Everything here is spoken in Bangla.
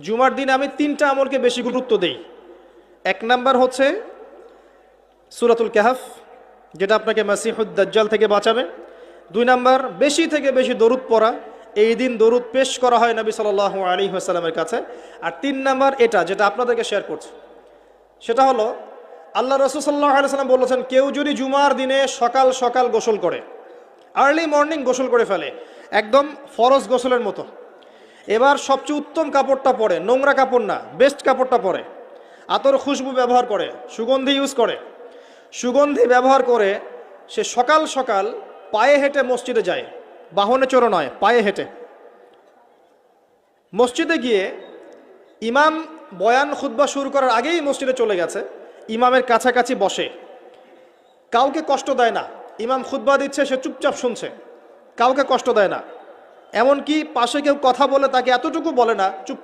জুমার দিনে আমি 3টা আমলকে বেশি গুরুত্ব দেই। 1 নাম্বার হচ্ছে সূরাতুল কাহফ, যেটা আপনাকে মাসিহুদ দাজ্জাল থেকে বাঁচাবে। 2 নাম্বার বেশি থেকে বেশি দরুদ পড়া, এই দিন দরুদ পেশ করা হয় নবী সাল্লাল্লাহু আলাইহি ওয়াসাল্লামের কাছে। আর 3 নাম্বার এটা যেটা আপনাদেরকে শেয়ার করছি, সেটা হলো আল্লাহ রাসূল সাল্লাল্লাহু আলাইহি ওয়াসাল্লাম বলেছেন, কেউ যদি জুমার দিনে সকাল সকাল গোসল করে, আর্লি মর্নিং গোসল করে ফেলে, একদম ফরজ গোসলের মতো, এবার সবচেয়ে উত্তম কাপড়টা পরে, নোংরা কাপড় না, বেস্ট কাপড়টা পরে, আতর খুশবু ব্যবহার করে, সুগন্ধি ইউজ করে, সুগন্ধি ব্যবহার করে সে সকাল সকাল পায়ে হেঁটে মসজিদে যায়, বাহনে চড়ে নয়, পায়ে হেঁটে মসজিদে গিয়ে ইমাম বয়ান খুতবা শুরু করার আগেই মসজিদে চলে গেছে, ইমামের কাছাকাছি বসে, কাউকে কষ্ট দেয় না, ইমাম খুতবা দিচ্ছে সে চুপচাপ শুনছে, কাউকে কষ্ট দেয় না, এমনকি পাশে কেউ কথা বলে তাকে এতটুকু বলে না, চুপ